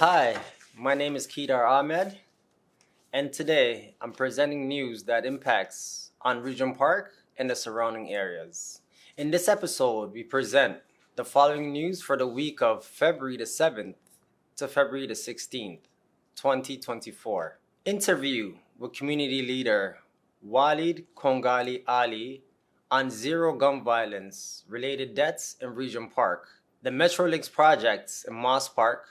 Hi, my name is Kedar Ahmed, and today I'm presenting news that impacts on Regent Park and the surrounding areas. In this episode, we present the following news for the week of February the 7th to February the 16th, 2024. Interview with community leader Walied Khogali Ali on zero gun violence related deaths in Regent Park, the Metrolinx projects in Moss Park,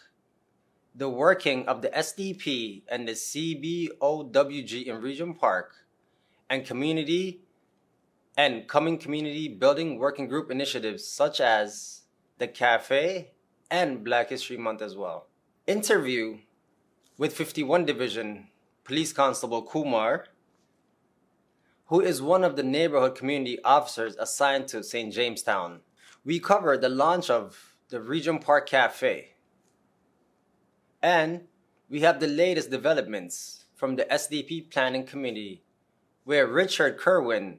the working of the SDP and the CBOWG in Regent Park, and community and coming community building working group initiatives such as the Café and Black History Month as well. Interview with 51 Division Police Constable Kumar, who is one of the neighborhood community officers assigned to St. Jamestown. We cover the launch of the Regent Park Cafe. And we have the latest developments from the SDP Planning Committee, where Richard Kirwan,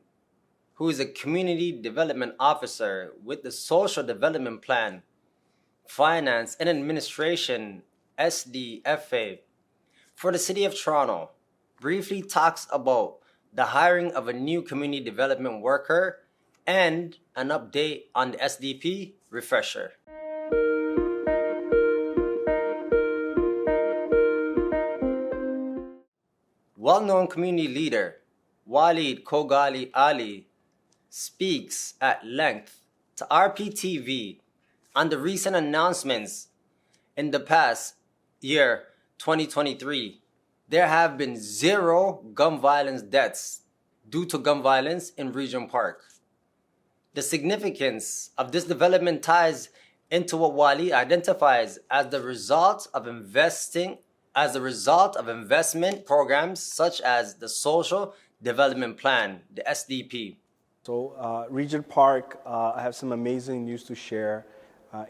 who is a Community Development Officer with the Social Development Plan, Finance and Administration SDFA for the City of Toronto, briefly talks about the hiring of a new community development worker and an update on the SDP Refresher. Well-known community leader Walied Khogali Ali speaks at length to RPTV on the recent announcements in the past year, 2023. There have been zero gun violence deaths due to gun violence in Regent Park. The significance of this development ties into what Wali identifies as the result of investment programs such as the Social Development Plan, the SDP. So Regent Park, I have some amazing news to share.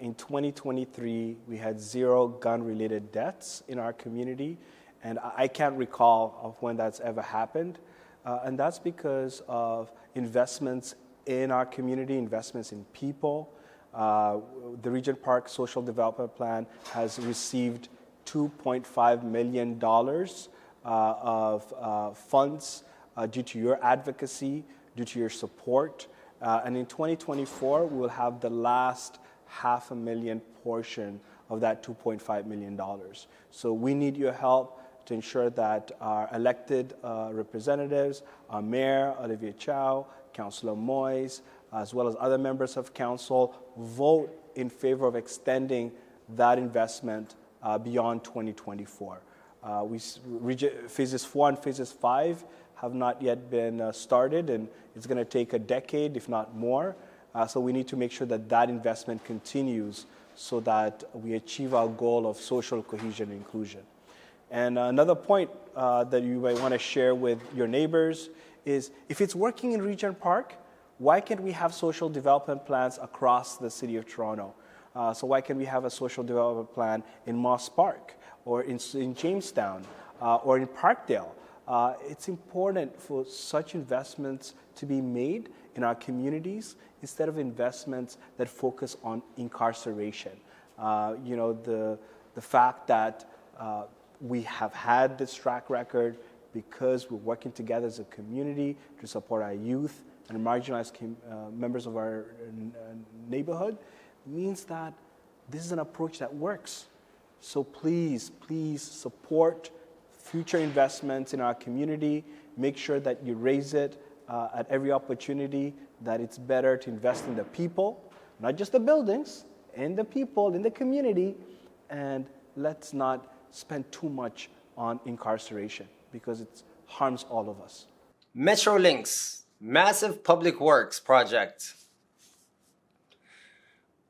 In 2023, we had zero gun-related deaths in our community, and I can't recall of when that's ever happened. And that's because of investments in our community, investments in people. The Regent Park Social Development Plan has received $2.5 million of funds due to your advocacy, due to your support. And in 2024, we will have the last $500,000 portion of that $2.5 million. So we need your help to ensure that our elected representatives, our Mayor, Olivia Chow, Councillor Moyes, as well as other members of council, vote in favor of extending that investment beyond 2024. Phases 4 and Phases 5 have not yet been started, and it's going to take a decade, if not more. So we need to make sure that that investment continues so that we achieve our goal of social cohesion and inclusion. And another point that you might want to share with your neighbors is, if it's working in Regent Park, why can't we have social development plans across the City of Toronto? So why can't we have a social development plan in Moss Park, or in Jamestown, or in Parkdale? It's important for such investments to be made in our communities instead of investments that focus on incarceration. The fact that we have had this track record because we're working together as a community to support our youth and marginalized members of our neighborhood means that this is an approach that works. So please support future investments in our community. Make sure that you raise it at every opportunity, that it's better to invest in the people, not just the buildings, in the people, in the community, and let's not spend too much on incarceration because it harms all of us. Metrolinx, massive public works project.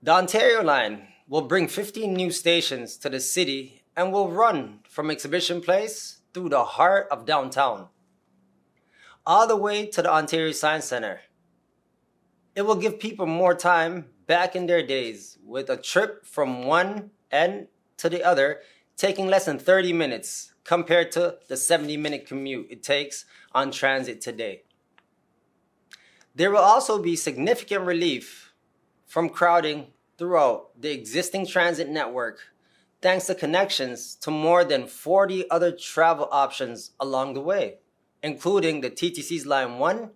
The Ontario line will bring 15 new stations to the city and will run from Exhibition Place through the heart of downtown, all the way to the Ontario Science Centre. It will give people more time back in their days, with a trip from one end to the other taking less than 30 minutes compared to the 70-minute commute it takes on transit today. There will also be significant relief from crowding throughout the existing transit network thanks to connections to more than 40 other travel options along the way, including the TTC's Line 1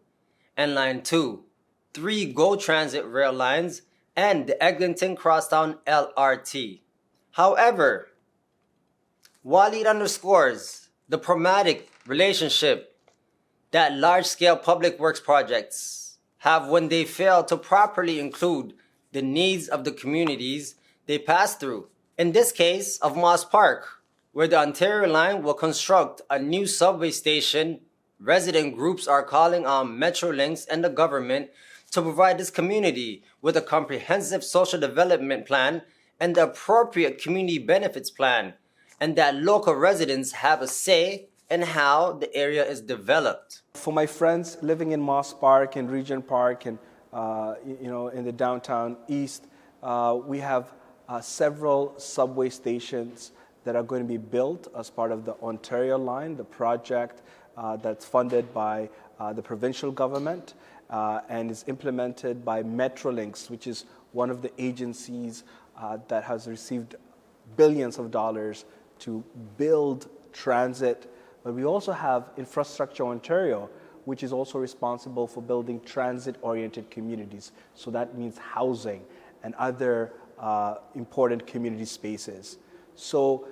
and Line 2, 3 GO Transit rail lines, and the Eglinton Crosstown LRT. However, Walied underscores the problematic relationship that large-scale public works projects have when they fail to properly include the needs of the communities they pass through. In this case of Moss Park, where the Ontario Line will construct a new subway station, resident groups are calling on Metrolinx and the government to provide this community with a comprehensive social development plan and the appropriate community benefits plan, and that local residents have a say in how the area is developed. For my friends living in Moss Park and Regent Park and in the downtown east, we have several subway stations that are going to be built as part of the Ontario Line, the project that's funded by the provincial government and is implemented by Metrolinx, which is one of the agencies that has received billions of dollars to build transit. But we also have Infrastructure Ontario, which is also responsible for building transit-oriented communities. So that means housing and other important community spaces. So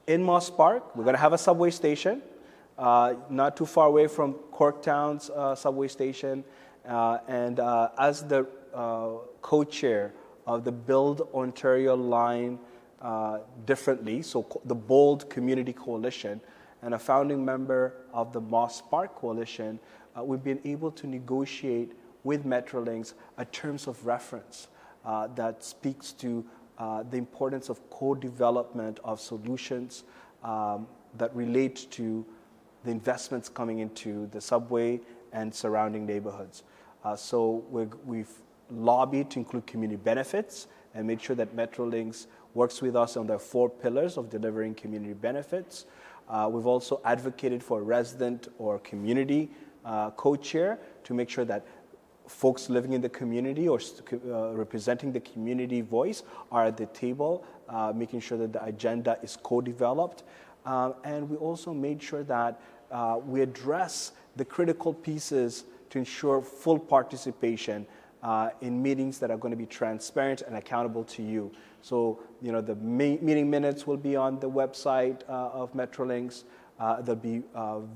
in Moss Park, we're going to have a subway station, not too far away from Corktown's subway station. And as the co-chair of the Build Ontario Line Differently, so the BOLD Community Coalition, and a founding member of the Moss Park Coalition, we've been able to negotiate with Metrolinx a terms of reference that speaks to the importance of co-development of solutions that relate to the investments coming into the subway and surrounding neighborhoods. So we've lobbied to include community benefits and made sure that Metrolinx works with us on the 4 pillars of delivering community benefits. We've also advocated for a resident or community co-chair to make sure that folks living in the community or representing the community voice are at the table, making sure that the agenda is co-developed. And we also made sure that we address the critical pieces to ensure full participation in meetings that are going to be transparent and accountable to you. So, the meeting minutes will be on the website of Metrolinx. There'll be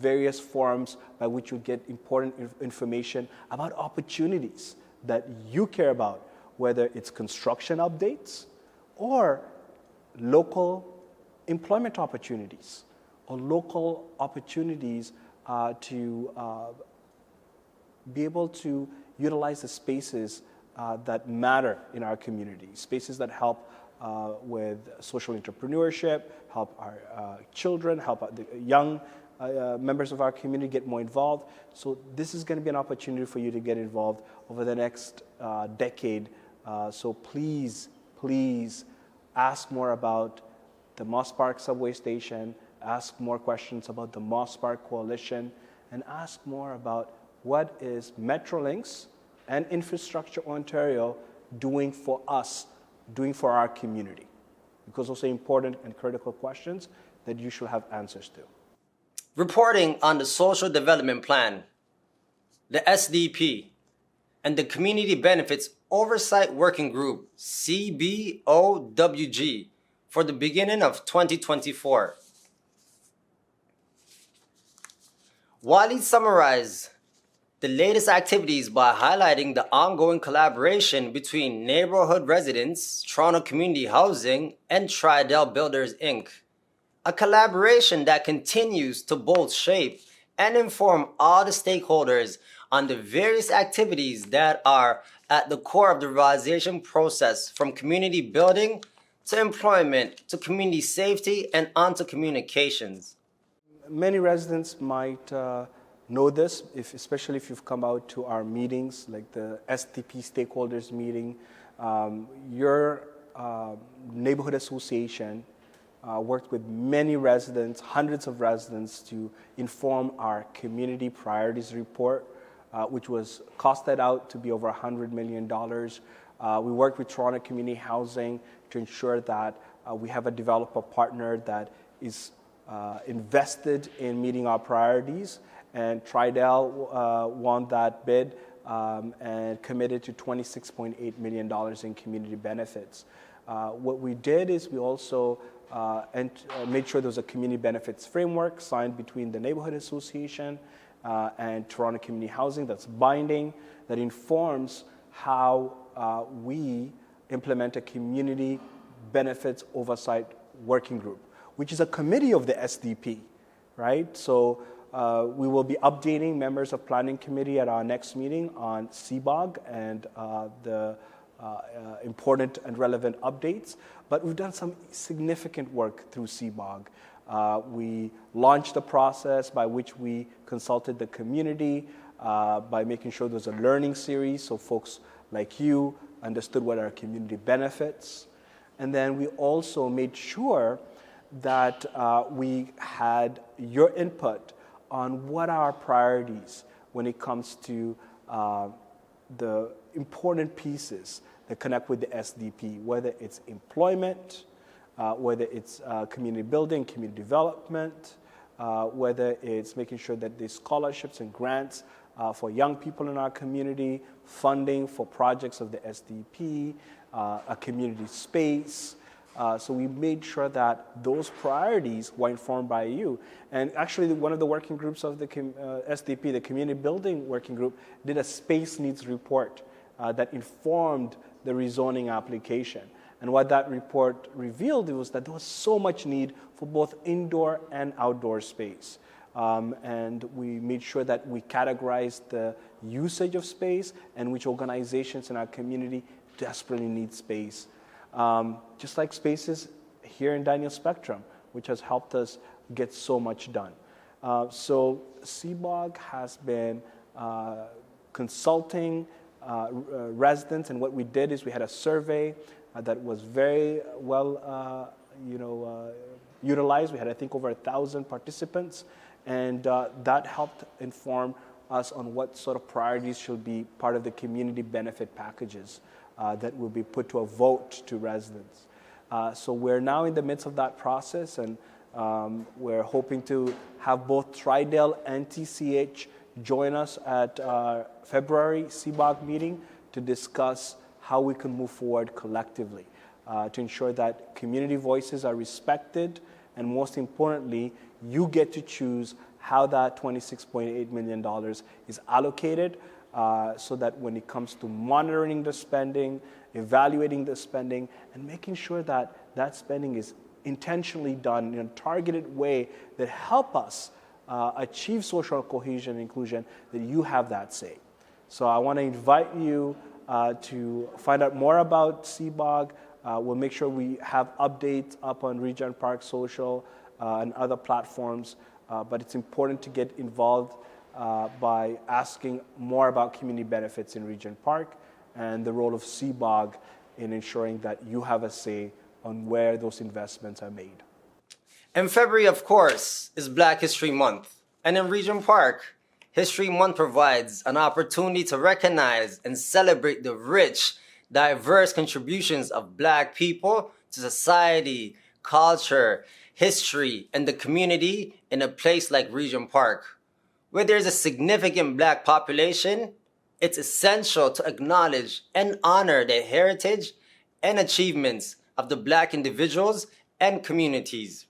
various forums by which you'll get important information about opportunities that you care about, whether it's construction updates or local employment opportunities or local opportunities to be able to utilize the spaces that matter in our community, spaces that help with social entrepreneurship, help our children, help the young members of our community get more involved. So this is going to be an opportunity for you to get involved over the next decade. So please ask more about the Moss Park subway station, ask more questions about the Moss Park Coalition, and ask more about what is Metrolinx and Infrastructure Ontario doing for us, doing for our community. Because those are important and critical questions that you should have answers to. Reporting on the Social Development Plan, the SDP, and the Community Benefits Oversight Working Group, CBOWG, for the beginning of 2024. Walied summarized the latest activities by highlighting the ongoing collaboration between Neighbourhood residents, Toronto Community Housing, and Tridel Builders, Inc. A collaboration that continues to both shape and inform all the stakeholders on the various activities that are at the core of the revitalization process, from community building to employment to community safety and onto communications. Many residents might know this, especially if you've come out to our meetings, like the SDP stakeholders meeting. Your neighborhood association worked with many residents, hundreds of residents, to inform our community priorities report, which was costed out to be over $100 million. We worked with Toronto Community Housing to ensure that we have a developer partner that is invested in meeting our priorities, and Tridel won that bid and committed to $26.8 million in community benefits. What we did is we also made sure there was a community benefits framework signed between the Neighbourhood Association and Toronto Community Housing that's binding, that informs how we implement a community benefits oversight working group, which is a committee of the SDP, right? So we will be updating members of planning committee at our next meeting on CBOWG and the important and relevant updates. But we've done some significant work through CBOWG. We launched the process by which we consulted the community by making sure there's a learning series so folks like you understood what our community benefits. And then we also made sure that we had your input on what are our priorities when it comes to the important pieces that connect with the SDP, whether it's employment, whether it's community building, community development, whether it's making sure that there's scholarships and grants for young people in our community, funding for projects of the SDP, a community space. So we made sure that those priorities were informed by you. And actually, one of the working groups of the SDP, the Community Building Working Group, did a space needs report that informed the rezoning application. And what that report revealed was that there was so much need for both indoor and outdoor space. And we made sure that we categorized the usage of space and which organizations in our community desperately need space. Just like spaces here in Daniel Spectrum, which has helped us get so much done. So CBOWG has been consulting residents, and what we did is we had a survey that was very well utilized. We had, I think, over 1,000 participants, and that helped inform us on what sort of priorities should be part of the community benefit packages that will be put to a vote to residents. So we're now in the midst of that process, and we're hoping to have both Tridel and TCH join us at our February CBOWG meeting to discuss how we can move forward collectively to ensure that community voices are respected, and most importantly, you get to choose how that $26.8 million is allocated, so that when it comes to monitoring the spending, evaluating the spending, and making sure that that spending is intentionally done in a targeted way that help us achieve social cohesion and inclusion, that you have that say. So I want to invite you to find out more about CBOWG. We'll make sure we have updates up on Regent Park Social and other platforms, but it's important to get involved by asking more about community benefits in Regent Park and the role of CBOWG in ensuring that you have a say on where those investments are made. And February, of course, is Black History Month. And in Regent Park, History Month provides an opportunity to recognize and celebrate the rich, diverse contributions of Black people to society, culture, history, and the community in a place like Regent Park. Where there's a significant Black population, it's essential to acknowledge and honor the heritage and achievements of the Black individuals and communities.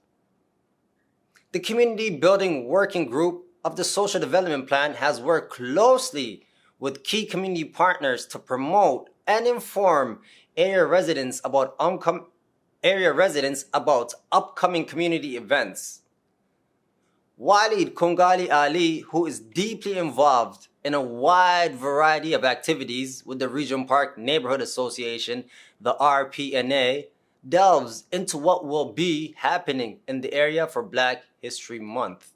The Community Building Working Group of the Social Development Plan has worked closely with key community partners to promote and inform area residents about upcoming community events. Walied Khogali Ali, who is deeply involved in a wide variety of activities with the Regent Park Neighbourhood Association, the RPNA, delves into what will be happening in the area for Black History Month.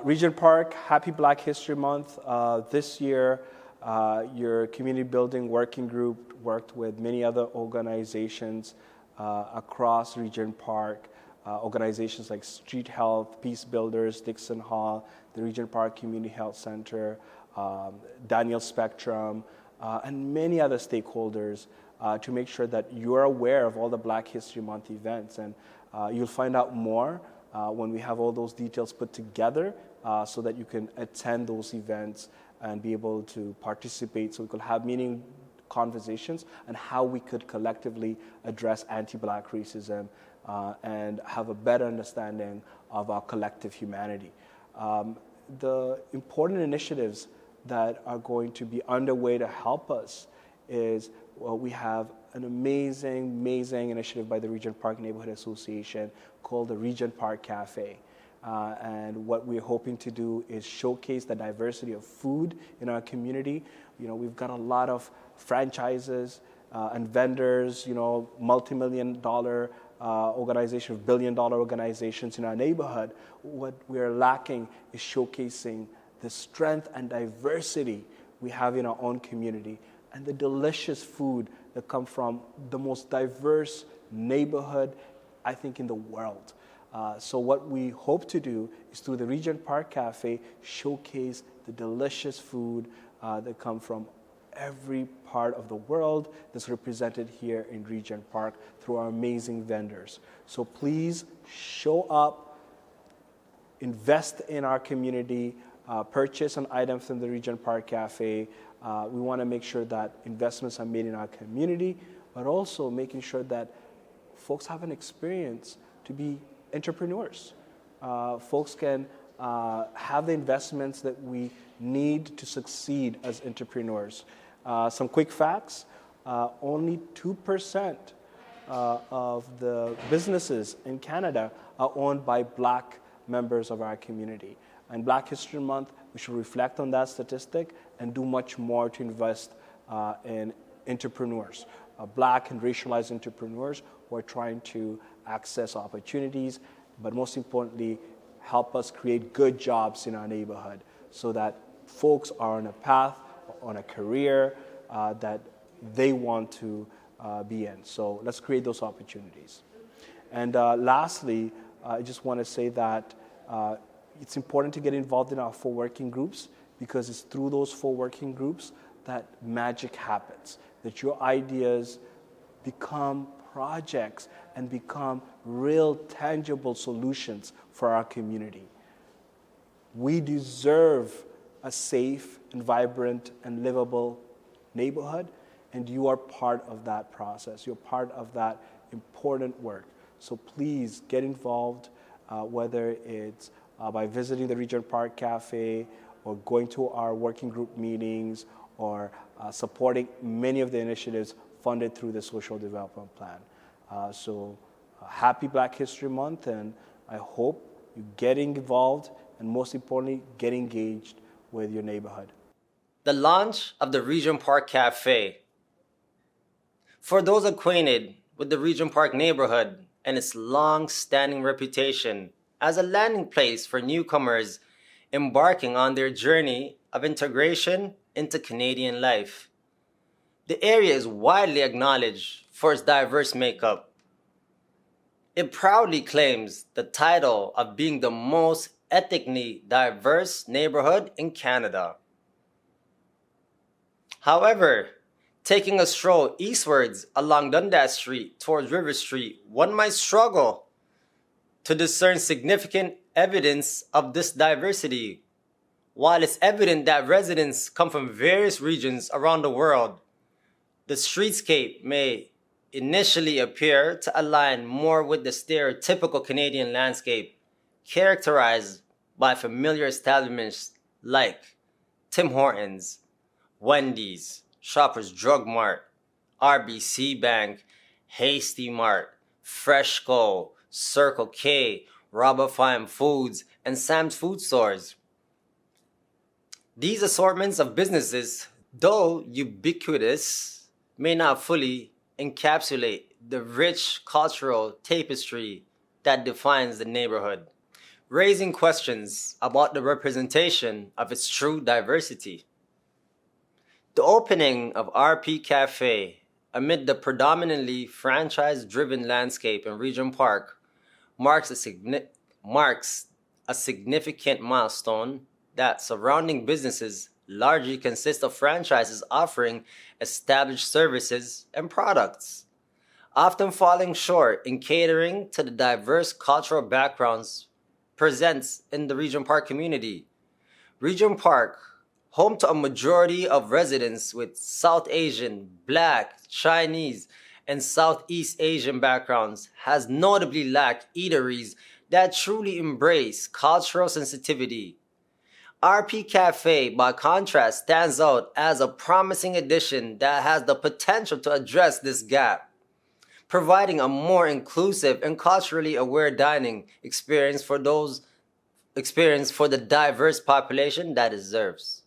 Regent Park, happy Black History Month. This year, your community building working group worked with many other organizations across Regent Park, organizations like Street Health, Peace Builders, Dixon Hall, the Regent Park Community Health Center, Daniel Spectrum, and many other stakeholders to make sure that you're aware of all the Black History Month events. And you'll find out more when we have all those details put together so that you can attend those events and be able to participate, so we could have meaningful conversations on how we could collectively address anti-Black racism and have a better understanding of our collective humanity. The important initiatives that are going to be underway to help us is, well, we have an amazing initiative by the Regent Park Neighborhood Association called the Regent Park Cafe. And what we're hoping to do is showcase the diversity of food in our community. You know, we've got a lot of franchises and vendors, you know, multi-million-dollar organizations, billion-dollar organizations in our neighborhood. What we're lacking is showcasing the strength and diversity we have in our own community and the delicious food that come from the most diverse neighborhood, I think, in the world. So what we hope to do is, through the Regent Park Cafe, showcase the delicious food that come from every part of the world that's represented here in Regent Park through our amazing vendors. So please show up, invest in our community, purchase an item from the Regent Park Cafe. We want to make sure that investments are made in our community, but also making sure that folks have an experience to be entrepreneurs. Folks can have the investments that we need to succeed as entrepreneurs. Some quick facts: only 2% of the businesses in Canada are owned by Black members of our community. And Black History Month, we should reflect on that statistic and do much more to invest in entrepreneurs, Black and racialized entrepreneurs who are trying to access opportunities, but most importantly, help us create good jobs in our neighborhood so that folks are on a path, on a career that they want to be in. So let's create those opportunities. And lastly, I just want to say that it's important to get involved in our 4 working groups, because it's through those 4 working groups that magic happens, that your ideas become projects and become real, tangible solutions for our community. We deserve a safe and vibrant and livable neighborhood, and you are part of that process. You're part of that important work. So please get involved, whether it's by visiting the Regent Park Cafe or going to our working group meetings or supporting many of the initiatives funded through the Social Development Plan. So happy Black History Month, and I hope you get involved and, most importantly, get engaged with your neighborhood. The launch of the Regent Park Cafe. For those acquainted with the Regent Park neighborhood and its long-standing reputation as a landing place for newcomers embarking on their journey of integration into Canadian life, the area is widely acknowledged for its diverse makeup. It proudly claims the title of being the most ethnically diverse neighborhood in Canada. However, taking a stroll eastwards along Dundas Street towards River Street, one might struggle to discern significant evidence of this diversity. While it's evident that residents come from various regions around the world, the streetscape may initially appear to align more with the stereotypical Canadian landscape, characterized by familiar establishments like Tim Hortons, Wendy's, Shoppers Drug Mart, RBC Bank, Hasty Mart, Freshco, Circle K, Robert Fine Foods, and Sam's Food Stores. These assortments of businesses, though ubiquitous, may not fully encapsulate the rich cultural tapestry that defines the neighborhood, raising questions about the representation of its true diversity. The opening of RP Cafe amid the predominantly franchise-driven landscape in Regent Park marks a significant milestone that surrounding businesses largely consist of franchises offering established services and products, often falling short in catering to the diverse cultural backgrounds present in the Regent Park community. Regent Park, home to a majority of residents with South Asian, Black, Chinese, and Southeast Asian backgrounds, has notably lacked eateries that truly embrace cultural sensitivity. RP Cafe, by contrast, stands out as a promising addition that has the potential to address this gap, providing a more inclusive and culturally aware dining experience for the diverse population that it deserves.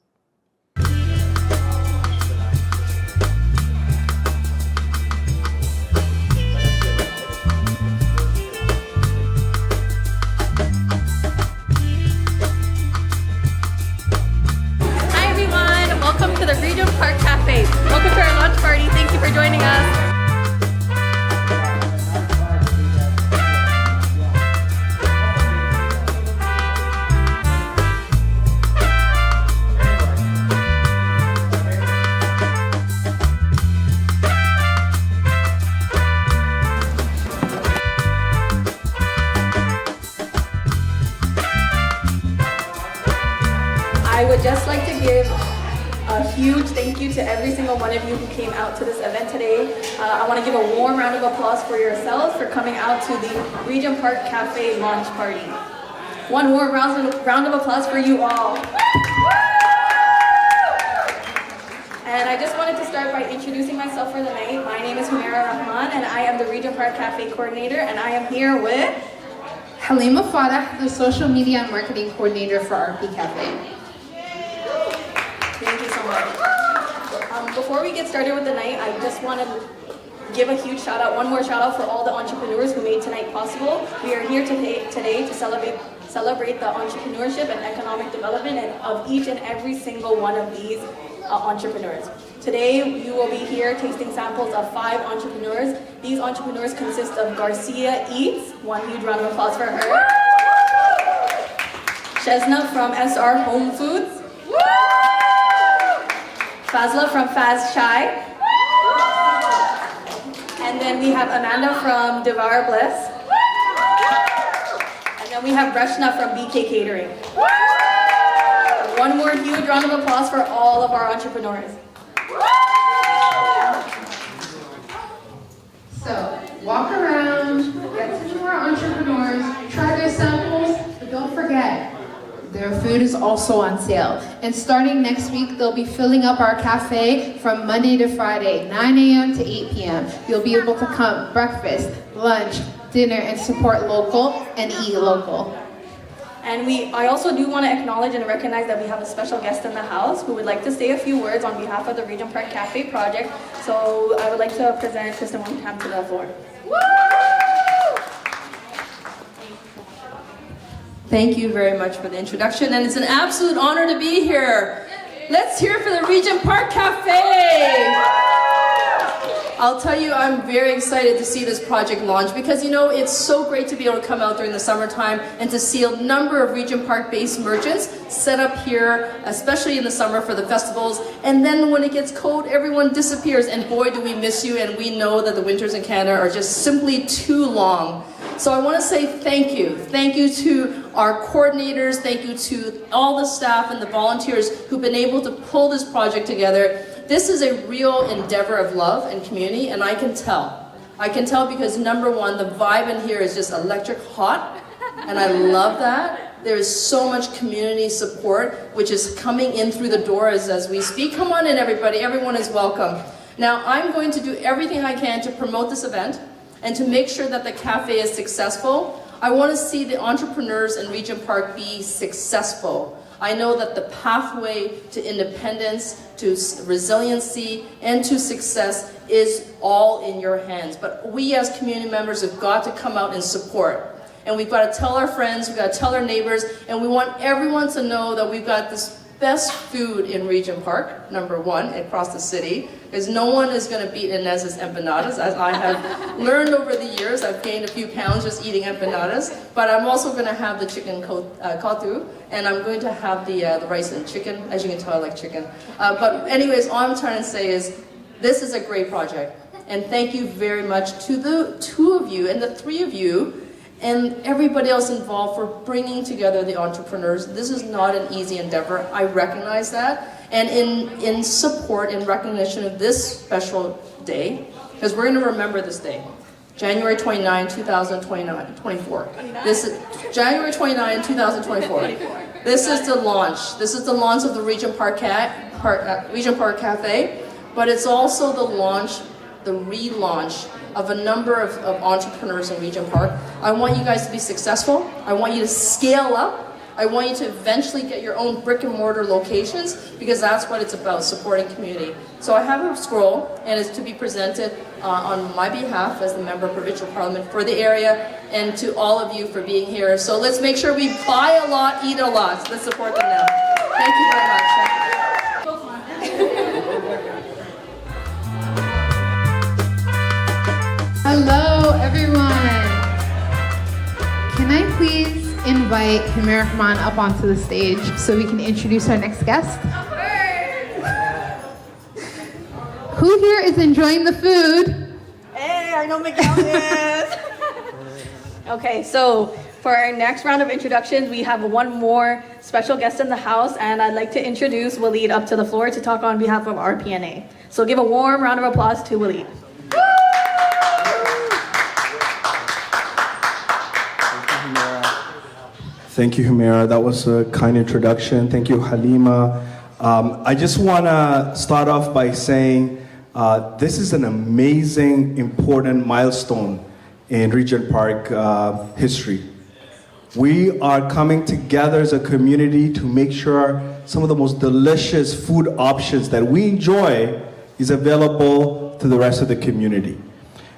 Welcome to the Regent Park Cafe. Welcome to our launch party. Thank you for joining us. I would just like to give a huge thank you to every single one of you who came out to this event today. I want to give a warm round of applause for yourselves for coming out to the Regent Park Cafe launch party. One warm round of applause for you all. And I just wanted to start by introducing myself for the night. My name is Kumar and I am the Regent Park Cafe coordinator, and I am here with Halima Fadah, the social media and marketing coordinator for RP Cafe. Thank you so much. Before we get started with the night, I just want to give a huge shout out, one more shout out for all the entrepreneurs who made tonight possible. We are here today to celebrate the entrepreneurship and economic development of each and every single one of these entrepreneurs. Today, you will be here tasting samples of 5 entrepreneurs. These entrepreneurs consist of Garcia Eats, one huge round of applause for her. Shezna from SR Home Foods. Fazla from Faz Chai. And then we have Amanda from Devar Bliss. And then we have Reshna from BK Catering. One more huge round of applause for all of our entrepreneurs. So, walk around, get to know our entrepreneurs, try their samples, but don't forget, their food is also on sale. And starting next week, they'll be filling up our cafe from Monday to Friday, 9 a.m. to 8 p.m. You'll be able to come breakfast, lunch, dinner, and support local and eat local. And I also do want to acknowledge and recognize that we have a special guest in the house who would like to say a few words on behalf of the Regent Park Cafe project. So I would like to present Kristen Wingham to the floor. Thank you very much for the introduction, and it's an absolute honor to be here. Let's hear it for the Regent Park Cafe. I'll tell you, I'm very excited to see this project launch because, you know, it's so great to be able to come out during the summertime and to see a number of Regent Park-based merchants set up here, especially in the summer for the festivals. And then when it gets cold, everyone disappears, and boy, do we miss you, and we know that the winters in Canada are just simply too long. So I want to say thank you. Thank you to our coordinators, thank you to all the staff and the volunteers who've been able to pull this project together. This is a real endeavor of love and community, and I can tell. I can tell because number one, the vibe in here is just electric hot, and I love that. There is so much community support, which is coming in through the doors as we speak. Come on in, everybody. Everyone is welcome. Now, I'm going to do everything I can to promote this event and to make sure that the cafe is successful. I want to see the entrepreneurs in Regent Park be successful. I know that the pathway to independence, to resiliency, and to success is all in your hands. But we as community members have got to come out and support. And we've got to tell our friends, we've got to tell our neighbors, and we want everyone to know that we've got this best food in Regent Park, number one, across the city, because no one is going to beat Inez's empanadas, as I have learned over the years. I've gained a few pounds just eating empanadas, but I'm also going to have the chicken kotu, and I'm going to have the rice and chicken. As you can tell, I like chicken. But anyways, all I'm trying to say is, this is a great project, and thank you very much to the two of you and the three of you and everybody else involved for bringing together the entrepreneurs. This is not an easy endeavor. I recognize that. And in support and recognition of this special day, because we're going to remember this day, January 29, 2024. This is January 29, 2024. This is the launch. This is the launch of the Regent Park Cafe, but it's also the launch, the relaunch of a number of entrepreneurs in Regent Park. I want you guys to be successful. I want you to scale up. I want you to eventually get your own brick and mortar locations, because that's what it's about, supporting community. So I have a scroll, and it's to be presented on my behalf as the Member of Provincial Parliament for the area, and to all of you for being here. So let's make sure we buy a lot, eat a lot. Let's support them now. Thank you very much. Hello, everyone. Can I please invite Kumar up onto the stage so we can introduce our next guest? Who here is enjoying the food? Hey, I know Miguel is. Okay, so for our next round of introductions, we have one more special guest in the house, and I'd like to introduce Walied up to the floor to talk on behalf of RPNA. So give a warm round of applause to Walied. Thank you, Humera. That was a kind introduction. Thank you, Halima. I just want to start off by saying this is an amazing, important milestone in Regent Park history. We are coming together as a community to make sure some of the most delicious food options that we enjoy is available to the rest of the community.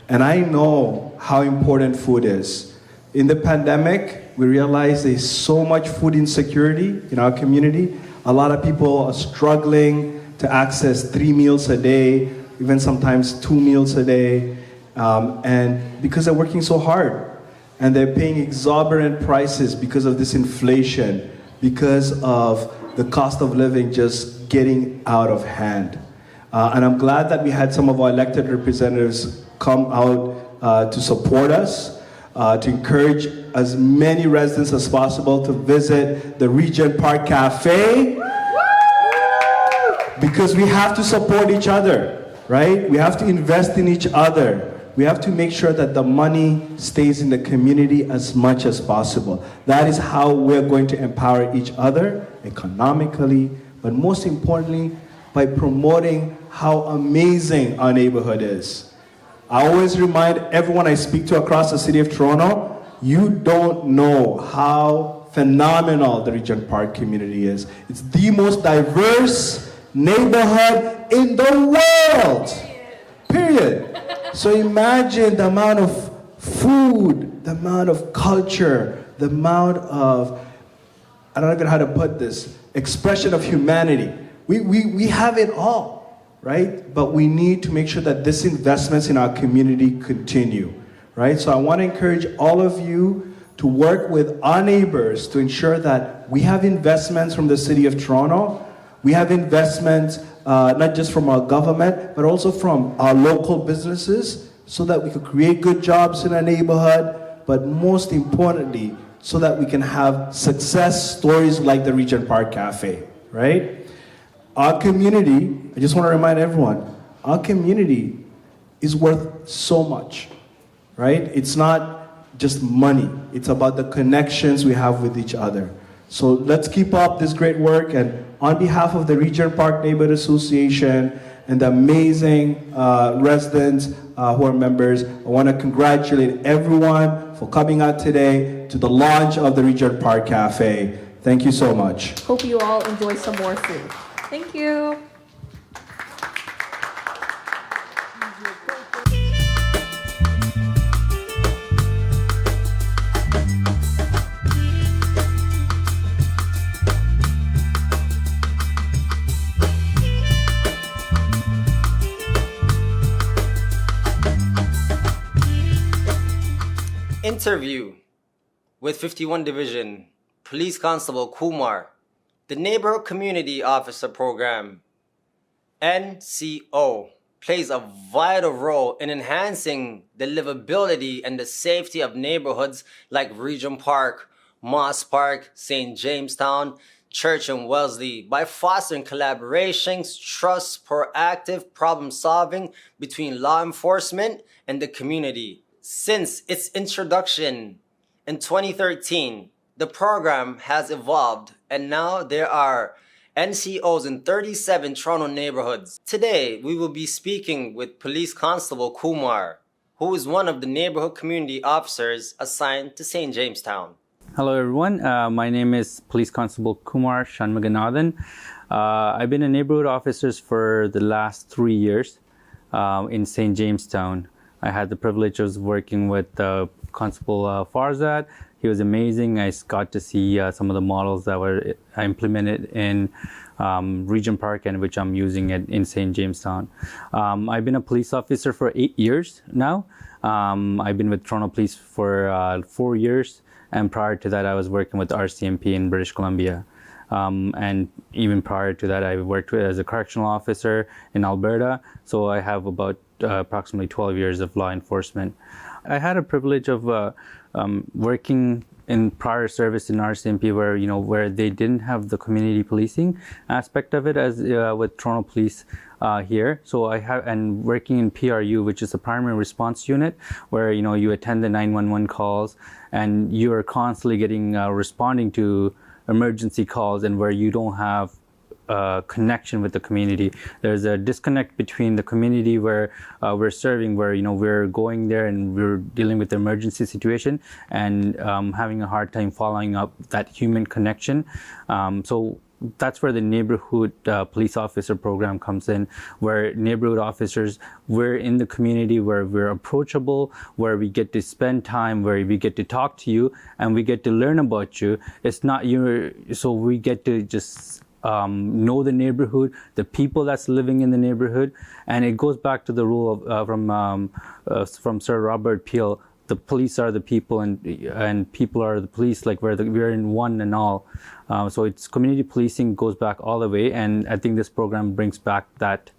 And I know how important food is. In the pandemic, we realize there's so much food insecurity in our community. A lot of people are struggling to access 3 meals a day, even sometimes 2 meals a day, and because they're working so hard. And they're paying exorbitant prices because of this inflation, because of the cost of living just getting out of hand. And I'm glad that we had some of our elected representatives come out to support us, to encourage as many residents as possible to visit the Regent Park Cafe, because we have to support each other, right? We have to invest in each other. We have to make sure that the money stays in the community as much as possible. That is how we're going to empower each other economically, but most importantly, by promoting how amazing our neighborhood is. I always remind everyone I speak to across the city of Toronto, you don't know how phenomenal the Regent Park community is. It's the most diverse neighborhood in the world, period. So imagine the amount of food, the amount of culture, the amount of, I don't even know how to put this, expression of humanity. We have it all, right? But we need to make sure that these investments in our community continue, right? So I want to encourage all of you to work with our neighbors to ensure that we have investments from the City of Toronto. We have investments not just from our government, but also from our local businesses, so that we could create good jobs in our neighborhood, but most importantly, so that we can have success stories like the Regent Park Cafe, right? Our community, I just want to remind everyone, our community is worth so much, right? It's not just money. It's about the connections we have with each other. So let's keep up this great work, and on behalf of the Regent Park Neighborhood Association and the amazing residents who are members, I want to congratulate everyone for coming out today to the launch of the Regent Park Cafe. Thank you so much. Hope you all enjoy some more food. Thank you. interview with 51 Division Police Constable Kumar, the Neighborhood Community Officer Program, NCO, plays a vital role in enhancing the livability and the safety of neighborhoods like Regent Park, Moss Park, St. Jamestown, Church and Wellesley by fostering collaborations, trust, proactive problem solving between law enforcement and the community. Since its introduction in 2013, the program has evolved and now there are NCOs in 37 Toronto neighborhoods. Today, we will be speaking with Police Constable Kumar, who is one of the neighborhood community officers assigned to St. Jamestown. Hello everyone, my name is Police Constable Kumar Shanmuganathan. I've been a neighborhood officer for the last 3 years in St. Jamestown. I had the privilege of working with Constable Farzad. He was amazing. I got to see some of the models that were implemented in Regent Park and which I'm using in St. Jamestown. I've been a police officer for 8 years now. I've been with Toronto Police for 4 years. And prior to that, I was working with RCMP in British Columbia. And even prior to that, I worked as a correctional officer in Alberta. So I have about approximately 12 years of law enforcement. I had a privilege of working in prior service in RCMP where they didn't have the community policing aspect of it as with Toronto Police here. So and working in PRU, which is a primary response unit, where you attend the 911 calls and you are constantly getting responding to emergency calls, and where you don't have connection with the community. There's a disconnect between the community where we're serving, where we're going there and we're dealing with the emergency situation and having a hard time following up that human connection. So that's where the neighborhood police officer program comes in, where neighborhood officers, we're in the community, where we're approachable, where we get to spend time, where we get to talk to you and we get to learn about you. It's not so we get to just know the neighborhood, the people that's living in the neighborhood. And it goes back to the rule of, from Sir Robert Peel: the police are the people and people are the police, like we're in one and all. So it's community policing goes back all the way, and I think this program brings back that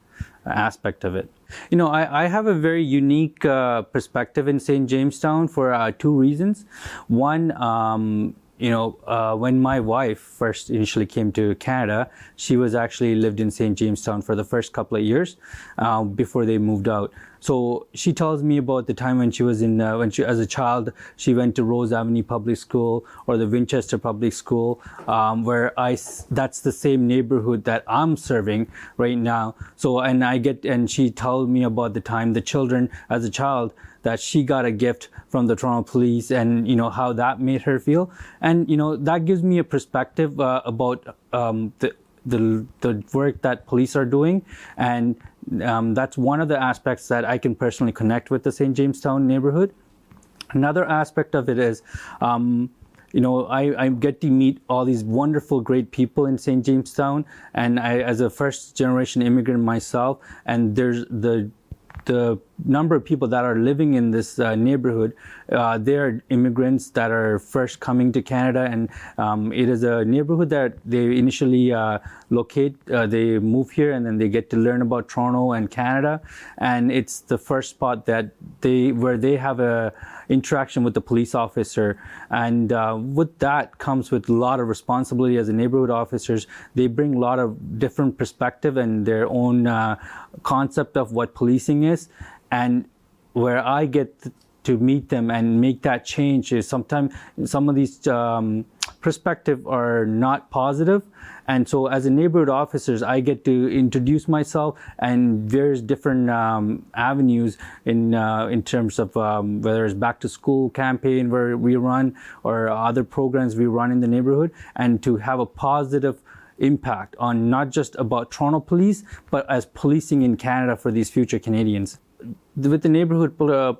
aspect of it. I have a very unique perspective in St. Jamestown for 2 reasons. One, when my wife first initially came to Canada, she was actually lived in St. Jamestown for the first couple of years before they moved out. So she tells me about the time when she was as a child, she went to Rose Avenue Public School or the Winchester Public School, where that's the same neighborhood that I'm serving right now. So, and she told me about the time the children as a child that she got a gift from the Toronto Police and, how that made her feel. And, that gives me a perspective about the work that police are doing. And that's one of the aspects that I can personally connect with the St. Jamestown neighborhood. Another aspect of it is, I get to meet all these wonderful, great people in St. Jamestown. And as a first generation immigrant myself, and there's the number of people that are living in this neighborhood, they are immigrants that are first coming to Canada, and it is a neighborhood that they initially they move here and then they get to learn about Toronto and Canada, and it's the first spot that where they have a interaction with the police officer, and with that comes with a lot of responsibility as a neighborhood officers. They bring a lot of different perspective and their own concept of what policing is, and where I get to meet them and make that change is sometimes some of these perspectives are not positive. And so as a neighborhood officers, I get to introduce myself and various different avenues in terms of whether it's back to school campaign where we run or other programs we run in the neighborhood, and to have a positive impact on not just about Toronto Police, but as policing in Canada for these future Canadians. With the neighborhood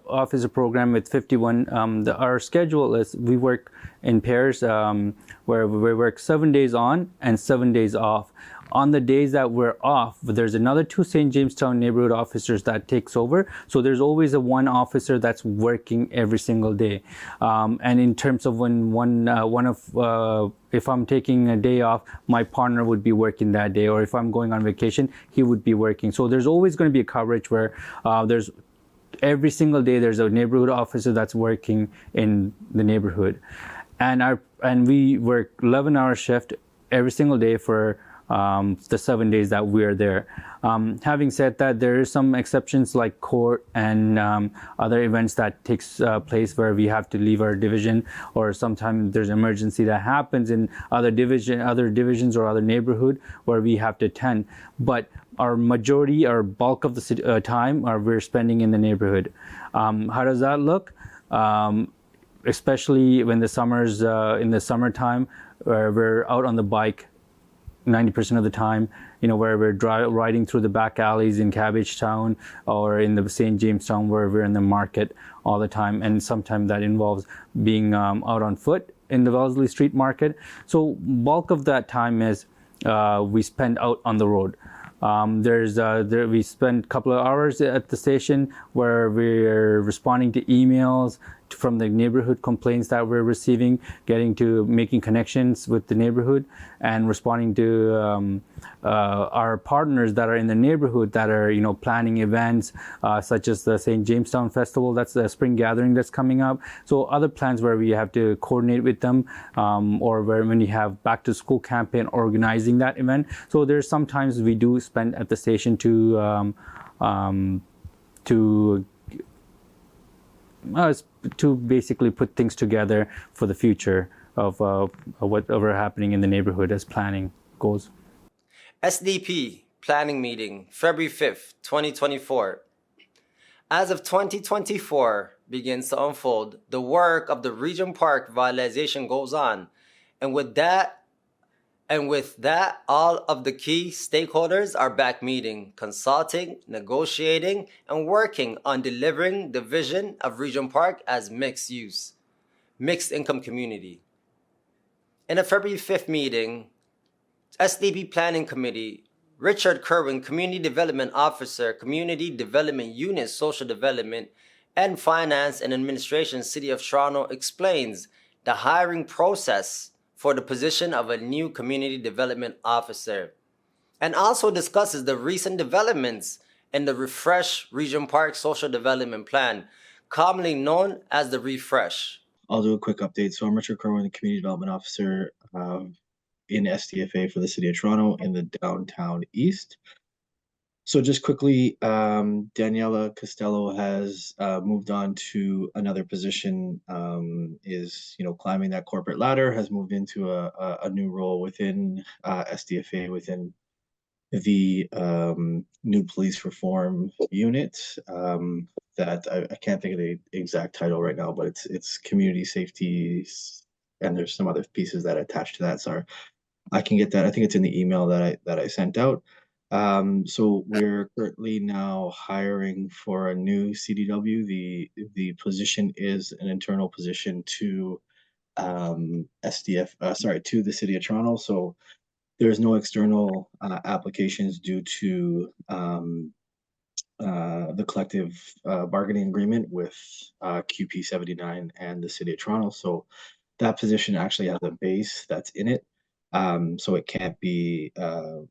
officer program with 51, our schedule is we work in pairs where we work 7 days on and 7 days off. On the days that we're off, there's another 2 St. Jamestown neighborhood officers that takes over. So there's always a one officer that's working every single day. And in terms of when if I'm taking a day off, my partner would be working that day, or if I'm going on vacation, he would be working. So there's always going to be a coverage where there's every single day there's a neighborhood officer that's working in the neighborhood, and we work 11-hour shift every single day for the 7 days that we're there. Having said that, there is some exceptions like court and other events that takes place where we have to leave our division, or sometimes there's emergency that happens in other divisions or other neighborhood where we have to attend. But our majority or bulk of the time we're spending in the neighborhood. How does that look? Especially when the summers, in the summertime, where we're out on the bike 90% of the time, where we're riding through the back alleys in Cabbagetown or in the St. Jamestown, where we're in the market all the time. And sometimes that involves being out on foot in the Wellesley Street Market. So bulk of that time is we spend out on the road. We spend a couple of hours at the station where we're responding to emails from the neighborhood complaints that we're receiving, making connections with the neighborhood, and responding to our partners that are in the neighborhood that are planning events such as the St. Jamestown Festival. That's the spring gathering that's coming up. So other plans where we have to coordinate with them, or when you have back to school campaign organizing that event. So there's sometimes we do spend at the station to basically put things together for the future of whatever happening in the neighborhood as planning goes. SDP Planning Meeting, February 5th, 2024. As of 2024 begins to unfold, the work of the Regent Park revitalization goes on. And with that, all of the key stakeholders are back meeting, consulting, negotiating, and working on delivering the vision of Regent Park as mixed income community. In a February 5th meeting, SDP Planning Committee, Richard Kirwan, Community Development Officer, Community Development Unit, Social Development, and Finance and Administration, City of Toronto, explains the hiring process for the position of a new Community Development Officer, and also discusses the recent developments in the Refresh Regent Park Social Development Plan, commonly known as the Refresh. I'll do a quick update. So I'm Richard Kirwan, the Community Development Officer in SDFA for the City of Toronto in the Downtown East. So just quickly, Daniela Costello has moved on to another position, is climbing that corporate ladder, has moved into a new role within SDFA, within the new police reform unit. That I can't think of the exact title right now, but it's community safety, and there's some other pieces that attach to that. So I can get that. I think it's in the email that I sent out. So we're currently now hiring for a new CDW. The position is an internal position to to the City of Toronto. So there's no external applications due to the collective bargaining agreement with QP 79 and the City of Toronto. So that position actually has a base that's in it. So it can't be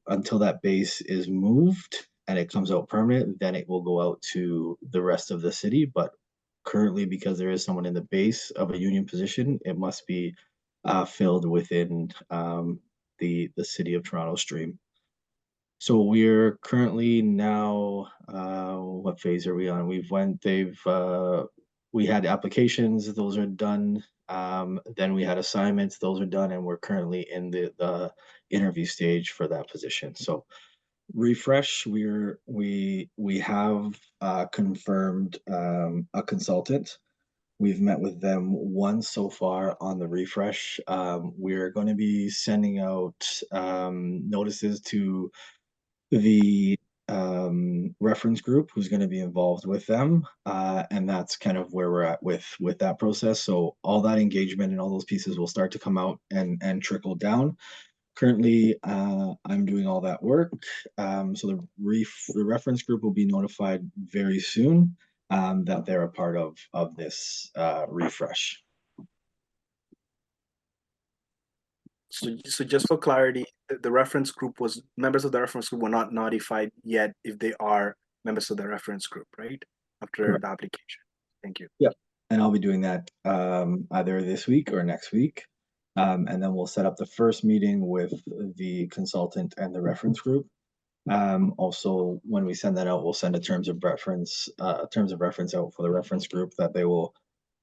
until that base is moved and it comes out permanent, then it will go out to the rest of the city. But currently, because there is someone in the base of a union position, it must be filled within the City of Toronto stream. So we're currently now, what phase are we on? We had applications, those are done. Then we had assignments, those are done, and we're currently in the interview stage for that position. So Refresh, we have confirmed a consultant. We've met with them once so far on the Refresh. We're going to be sending out notices to the reference group who's going to be involved with them, and that's kind of where we're at with that process. So all that engagement and all those pieces will start to come out and trickle down. Currently, I'm doing all that work. So the reference group will be notified very soon that they're a part of this refresh. So just for clarity, the reference group members of the reference group were not notified yet if they are members of the reference group, right? After Correct. the application. Thank you. Yep. And I'll be doing that either this week or next week. And then we'll set up the first meeting with the consultant and the reference group. Also, when we send that out, we'll send a terms of reference out for the reference group that they will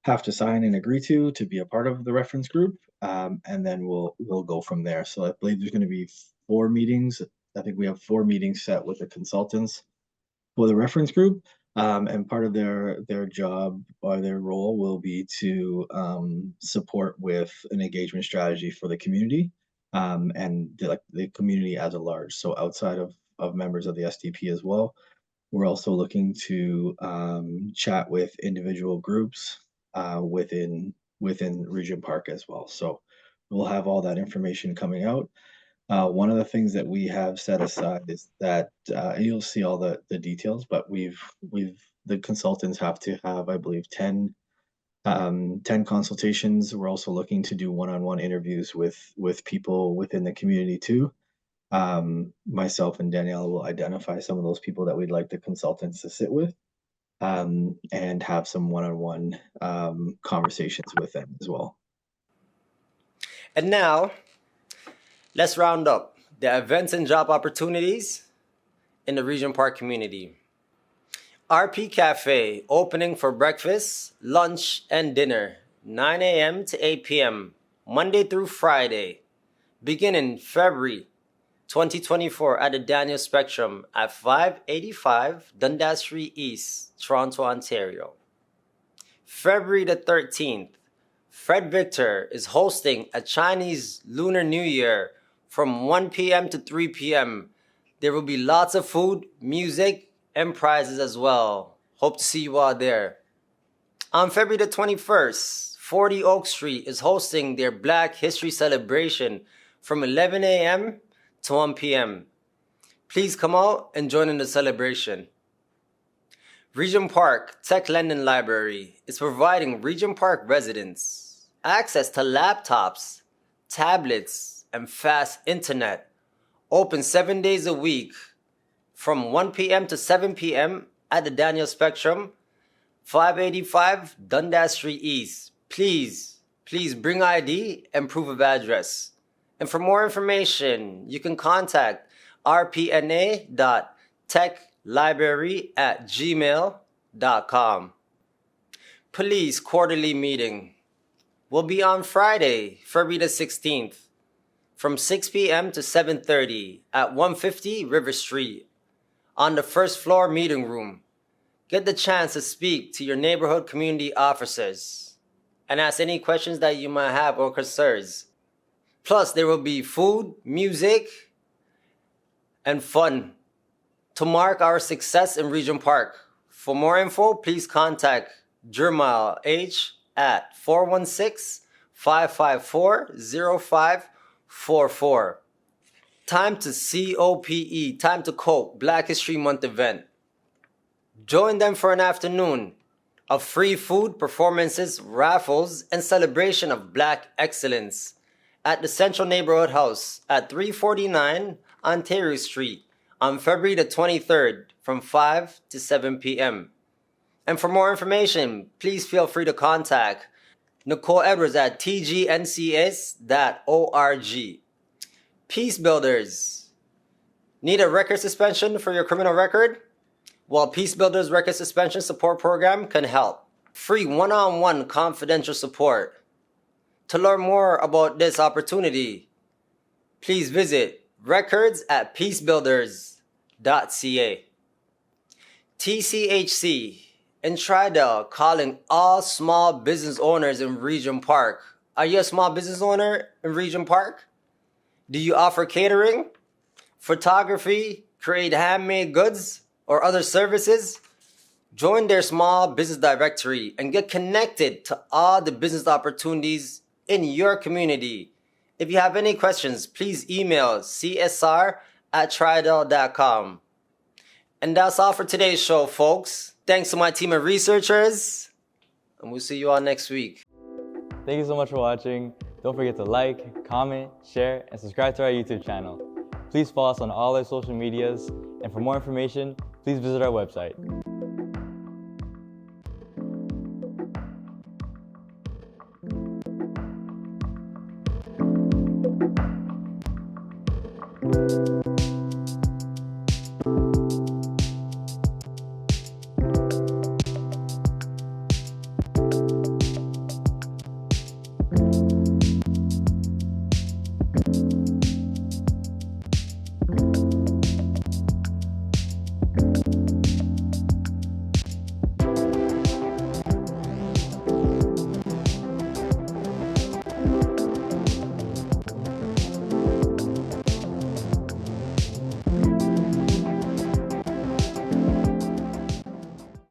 have to sign and agree to be a part of the reference group. And then we'll go from there. So I believe there's going to be 4 meetings. I think we have 4 meetings set with the consultants for the reference group. And part of their job or their role will be to support with an engagement strategy for the community and the community as a large. So outside of members of the SDP as well, we're also looking to chat with individual groups within Regent Park as well. So we'll have all that information coming out. One of the things that we have set aside is that you'll see all the details, but the consultants have to have, I believe, 10 consultations. We're also looking to do one-on-one interviews with people within the community too. Myself and Danielle will identify some of those people that we'd like the consultants to sit with and have some one-on-one conversations with them as well. And now, let's round up the events and job opportunities in the Regent Park community. RP Cafe opening for breakfast, lunch, and dinner, 9 a.m. to 8 p.m., Monday through Friday, beginning February 2024 at the Daniel Spectrum at 585 Dundas Street East, Toronto, Ontario. February the 13th, Fred Victor is hosting a Chinese Lunar New Year from 1 p.m. to 3 p.m. There will be lots of food, music, and prizes as well. Hope to see you all there. On February the 21st, 40 Oak Street is hosting their Black History Celebration from 11 a.m. to 1 p.m. Please come out and join in the celebration. Regent Park Tech Lending Library is providing Regent Park residents access to laptops, tablets, and fast internet. Open 7 days a week from 1 p.m. to 7 p.m. at the Daniel Spectrum, 585 Dundas Street East. Please bring ID and proof of address. And for more information, you can contact rpna.techlibrary@gmail.com. Police Quarterly Meeting will be on Friday, February the 16th, from 6 p.m. to 7:30 at 150 River Street on the first floor meeting room. Get the chance to speak to your neighborhood community officers and ask any questions that you might have or concerns. Plus, there will be food, music, and fun to mark our success in Regent Park. For more info, please contact Jermal H at 416-554-0544. Time to COPE, Time to Cope, Black History Month event. Join them for an afternoon of free food, performances, raffles, and celebration of Black excellence at the Central Neighbourhood House at 349 Ontario Street on February the 23rd from 5 to 7 p.m. And for more information, please feel free to contact Nicole Edwards at tgncs.org. Peace Builders. Need a record suspension for your criminal record? Well, Peace Builders Record Suspension Support Program can help. Free one-on-one confidential support. To learn more about this opportunity, please visit records@peacebuilders.ca. TCHC and Tridel calling all small business owners in Regent Park. Are you a small business owner in Regent Park? Do you offer catering, photography, create handmade goods, or other services? Join their small business directory and get connected to all the business opportunities in your community If you have any questions, please email csr@tridel.com. And that's all for today's show, folks. Thanks to my team of researchers, and we'll see you all next week. Thank you so much for watching. Don't forget to like, comment, share, and subscribe to our YouTube channel. Please follow us on all our social medias, and for more information, please visit our website.